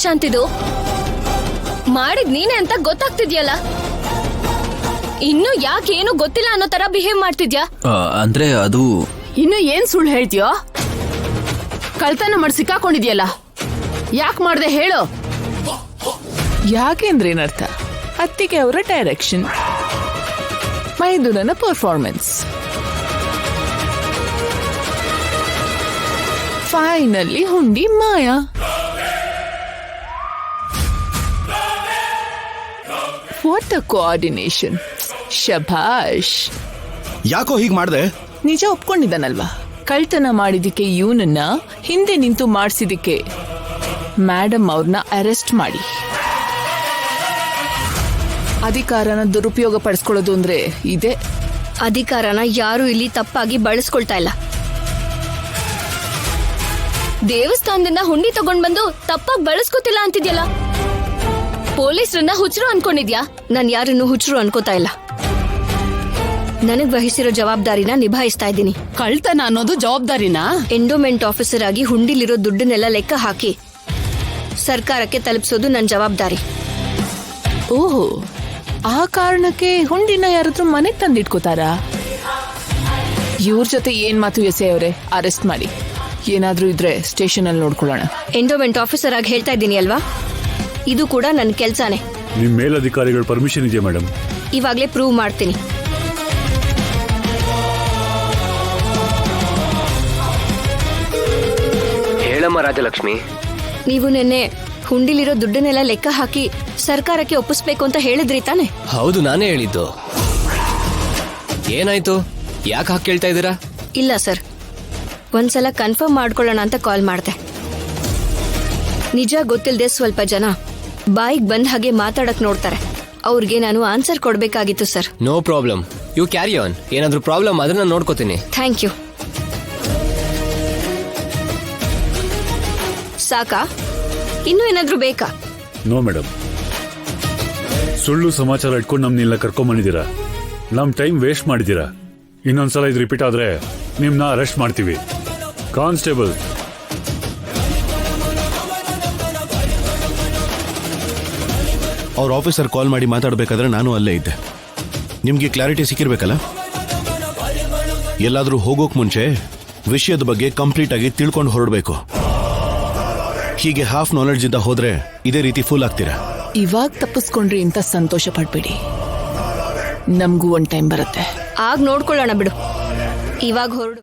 ಪ್ರಶಾಂತ್ ಇದು ಮಾಡಿದ್ ನೀನೆ ಅಂತ ಗೊತ್ತಾಗ್ತಿದ್ಯಲ್ಲ, ಇನ್ನು ಯಾಕೇನು ಗೊತ್ತಿಲ್ಲ ಅನ್ನೋ ತರ ಬಿಹೇವ್ ಮಾಡ್ತಿದ್ಯಾ? ಅಂದ್ರೆ ಅದು ಇನ್ನು ಏನ್ ಸುಳ್ಳು ಹೇಳ್ತೀಯೋ? ಕಳ್ತನ ಮಾಡಿ ಸಿಕ್ಕಾಕೊಂಡಿದ್ಯಲ್ಲ, ಯಾಕೆ ಮಾಡ್ದೆ ಹೇಳು? ಯಾಕೆಂದ್ರೆ ಏನರ್ಥ? ಅತ್ತಿಗೆ ಅವರ ಡೈರೆಕ್ಷನ್, ಮೈದುನನ ಪರ್ಫಾರ್ಮೆನ್ಸ್, ಫೈನಲಿ ಹುಂಡಿ ಮಾಯ. What a coordination, ಶಭಾಷ್. ಯಾಕೋ ಹೀಗ್ ಮಾಡ್ದೆ? ನಿಜ ಒಪ್ಕೊಂಡಿದ್ದಾನಲ್ವಾ? ಕಳ್ತನ ಮಾಡಿದಕ್ಕೆ ಇವನನ್ನ ಹಿಂದೆ ನಿಂತು ಮಾಡಿಸಿದಕ್ಕೆ ಮೇಡಮ್ ಅವ್ರನ್ನ ಅರೆಸ್ಟ್ ಮಾಡಿ. ಅಧಿಕಾರನ ದುರುಪಯೋಗ ಪಡಿಸ್ಕೊಳ್ಳೋದು ಅಂದ್ರೆ ಇದೆ. ಅಧಿಕಾರನ ಯಾರು ಇಲ್ಲಿ ತಪ್ಪಾಗಿ ಬಳಸ್ಕೊಳ್ತಾ ಇಲ್ಲ. ದೇವಸ್ಥಾನದಿಂದ ಹುಂಡಿ ತಗೊಂಡ್ ಬಂದು ತಪ್ಪಾಗಿ ಬಳಸ್ಕೊತಿಲ್ಲ ಅಂತಿದ್ಯಲ್ಲ. ಪೊಲೀಸರನ್ನ ಹುಚ್ಚರು ಅನ್ಕೊಂಡಿದ್ಯಾ? ನಾನ್ ಯಾರನ್ನು ಹುಚ್ಚರು ಅನ್ಕೋತಾ ಇಲ್ಲ. ನನಗ್ ವಹಿಸಿರೋ ಜವಾಬ್ದಾರಿನ ನಿಭಾಯಿಸ್ತಾ ಇದ್ದೀನಿ. ಕಳ್ತನ ಅನ್ನೋದು ಜವಾಬ್ದಾರಿನಾ? ಎಂಡೋಮೆಂಟ್ ಆಫೀಸರ್ ಆಗಿ ಹುಂಡಿಲಿರೋ ದುಡ್ಡನ್ನೆಲ್ಲ ಲೆಕ್ಕ ಹಾಕಿ ಸರ್ಕಾರಕ್ಕೆ ತಲುಪಿಸೋದು ನನ್ನ ಜವಾಬ್ದಾರಿ. ಓಹೋ, ಆ ಕಾರಣಕ್ಕೆ ಹುಂಡಿನ ಯಾರಾದ್ರೂ ಮನೆಗ್ ತಂದಿಟ್ಕೋತಾರಾ? ಇವ್ರ ಜೊತೆ ಏನ್ ಮಾತು ಎಸೆಯವ್ರೆ? ಅರೆಸ್ಟ್ ಮಾಡಿ. ಏನಾದ್ರೂ ಇದ್ರೆ ಸ್ಟೇಷನ್ ಅಲ್ಲಿ ನೋಡ್ಕೊಳ್ಳೋಣ. ಎಂಡೋಮೆಂಟ್ ಆಫೀಸರ್ ಆಗಿ ಹೇಳ್ತಾ ಇದ್ದೀನಿ ಅಲ್ವಾ, ಇದು ಕೂಡ ನನ್ನ ಕೆಲ್ಸಾನೇ. ನಿಮ್ ಮೇಲಧಿಕಾರಿಗಳ ಪರ್ಮಿಷನ್ ಇದೆಯಾ ಮೇಡಮ್? ಇವಾಗ್ಲೇ ಪ್ರೂವ್ ಮಾಡ್ತೀನಿ. ಹೇಳಮ್ಮ ರಾಜಲಕ್ಷ್ಮಿ. ನೀವು ನಿನ್ನೆ ಹುಂಡಿಲಿರೋ ದುಡ್ಡನ್ನೆಲ್ಲ ಲೆಕ್ಕ ಹಾಕಿ ಸರ್ಕಾರಕ್ಕೆ ಒಪ್ಪಿಸ್ಬೇಕು ಅಂತ ಹೇಳಿದ್ರಿ ತಾನೆ? ಹೌದು, ನಾನೇ ಹೇಳಿದ್ದು. ಏನಾಯ್ತು? ಯಾಕೆ ಹಾಕಿ ಕೇಳ್ತಾ ಇದ್ದೀರಾ? ಇಲ್ಲ ಸರ್, ಒಂದ್ಸಲ ಕನ್ಫರ್ಮ್ ಮಾಡ್ಕೊಳ್ಳೋಣ ಅಂತ ಕಾಲ್ ಮಾಡ್ದೆ. ನಿಜ ಗೊತ್ತಿಲ್ಲದೆ ಸ್ವಲ್ಪ ಜನ ಬಾಯಿಗೆ ಬಂದ ಹಾಗೆ ಮಾತಾಡಕ್ ನೋಡ್ತಾರೆ. ಅವ್ರಿಗೆ ನಾನು ಆನ್ಸರ್ ಕೊಡ್ಬೇಕಾಗಿತ್ತು sir. No problem, you carry on. ಏನಾದ್ರೂ ಪ್ರಾಬ್ಲಮ್ ಅದನ್ನ ನೋಡ್ಕೋತೀನಿ. Thank you. ಸಾಕಾ? ಇನ್ನೂ ಏನಾದ್ರೂ ಬೇಕಾ? No madam. ಸುಳ್ಳು ಸಮಾಚಾರ ಇಟ್ಕೊಂಡು ನಮ್ನೆಲ್ಲ ಕರ್ಕೊಂಬಂದಿದ್ದೀರಾ. ನಮ್ ಟೈಮ್ ವೇಸ್ಟ್ ಮಾಡಿದ್ದೀರಾ. ಇನ್ನೊಂದ್ಸಲ ಇದು ರಿಪೀಟ್ ಆದ್ರೆ ನಿಮ್ನ ಅರೆಸ್ಟ್ ಮಾಡ್ತೀವಿ. ಕಾನ್ಸ್ಟೇಬಲ್, ಅವ್ರ ಆಫೀಸರ್ ಕಾಲ್ ಮಾಡಿ ಮಾತಾಡ್ಬೇಕಾದ್ರೆ ನಾನು ಅಲ್ಲೇ ಇದ್ದೆ. ನಿಮ್ಗೆ ಕ್ಲಾರಿಟಿ ಸಿಕ್ಕಿರ್ಬೇಕಲ್ಲ. ಎಲ್ಲಾದ್ರೂ ಹೋಗೋಕ್ ಮುಂಚೆ ವಿಷಯದ ಬಗ್ಗೆ ಕಂಪ್ಲೀಟ್ ಆಗಿ ತಿಳ್ಕೊಂಡು ಹೊರಡ್ಬೇಕು. ಹೀಗೆ ಹಾಫ್ ನಾಲೆಡ್ಜ್ ಇಂದ ಹೋದ್ರೆ ಇದೇ ರೀತಿ ಫುಲ್ ಆಗ್ತೀರಾ. ಇವಾಗ ತಪ್ಪಿಸ್ಕೊಂಡ್ರಿ ಅಂತ ಸಂತೋಷ ಪಡ್ಬೇಡಿ, ನಮ್ಗೂ ಒಂದ್ ಟೈಮ್ ಬರುತ್ತೆ. ಆಗ ನೋಡ್ಕೊಳ್ಳೋಣ ಬಿಡು. ಇವಾಗ ಹೊರಡು.